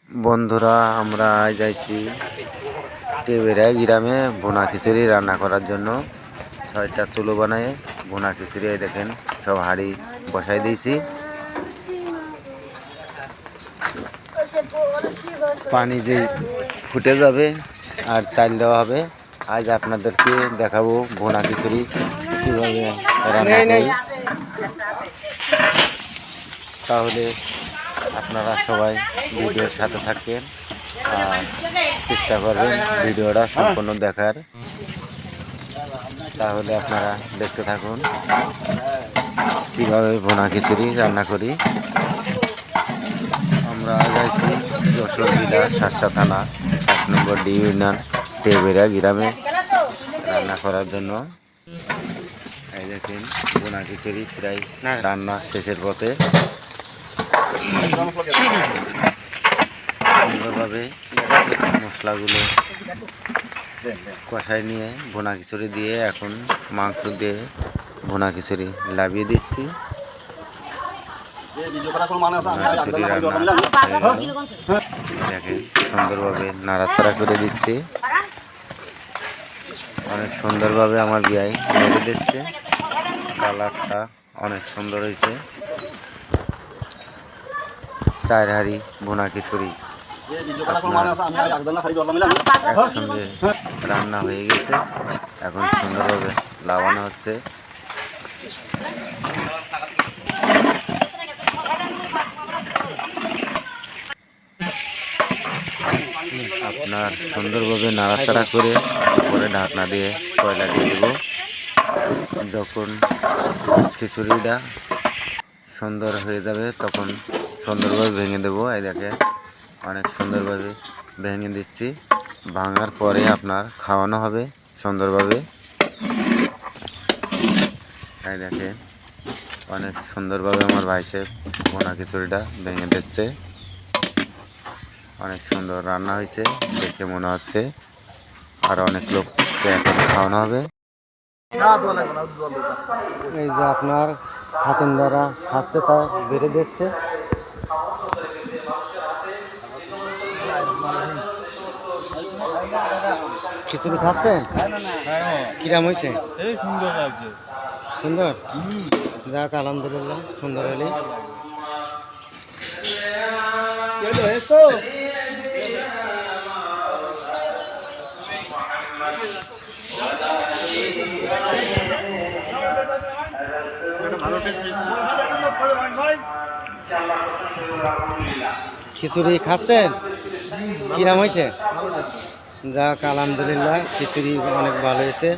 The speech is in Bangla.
বন্ধুরা, আমরা আজ আইছি টেবেরা গ্রামে ভুনা খিচুড়ি রান্না করার জন্য। 6টা চুলো বানায় ভুনা খিচুড়ি দেখেন, সব হাঁড়ি বসাই দিয়েছি। পানি যে ফুটে যাবে আর চাল দেওয়া হবে। আজ আপনাদেরকে দেখাবো ভুনা খিচুড়ি কীভাবে রান্না করি। তাহলে আপনারা সবাই ভিডিওর সাথে থাকবেন আর চেষ্টা করবেন ভিডিওটা সম্পূর্ণ দেখার। তাহলে আপনারা দেখতে থাকুন কীভাবে ভুনা খিচুড়ি রান্না করি। আমরা আজ আইছি যশোর জেলা শার্শা থানা 1 নম্বর ডি ইউনিয়ন টেবেরা গ্রামে রান্না করার জন্য। এই দেখেন ভুনা খিচুড়ি প্রায় রান্না শেষের পথে। সুন্দরভাবে মশলাগুলো কষাই নিয়ে ভুনা খিচুড়ি দিয়ে এখন মাংস দিয়ে ভুনা খিচুড়ি লাভিয়ে দিচ্ছি। খিচুড়ি রান্না হয়ে গেল। দেখেন সুন্দরভাবে নাড়াচাড়া করে দিচ্ছি। অনেক সুন্দরভাবে আমার বিয়াই নেড়ে দিচ্ছে। কালারটা অনেক সুন্দর হয়েছে। 4 হাঁড়ি ভুনা খিচুড়ি একসঙ্গে রান্না হয়ে গেছে। এখন সুন্দরভাবে লাগানো হচ্ছে। আপনার সুন্দরভাবে নাড়াচাড়া করে উপরে ঢাকনা দিয়ে কয়লা দিয়ে দেব। যখন খিচুড়িটা সুন্দর হয়ে যাবে তখন সুন্দরভাবে ভেঙে দেবো। এই দেখে অনেক সুন্দরভাবে ভেঙে দিচ্ছি। ভাঙার পরে আপনার খাওয়ানো হবে সুন্দরভাবে। এই দেখে অনেক সুন্দরভাবে আমার ভাই সাহেব ভুনা খিচুড়িটা ভেঙে দিচ্ছে। অনেক সুন্দর রান্না হয়েছে দেখে মনে হচ্ছে। আর অনেক লোককে এখন খাওয়ানো হবে। এই যে আপনার খাতুন দ্বারা খাচ্ছে, তা বেড়ে দিচ্ছে। খিচুড়ি খাচ্ছেন? কিরাম হয়েছে? সুন্দর, যাক আলহামদুলিল্লাহ, সুন্দর হলে। খিচুড়ি খাচ্ছেন? কিরাম হয়েছে? যাক আলহামদুলিল্লাহ, খিচুড়ি অনেক ভালো হয়েছে।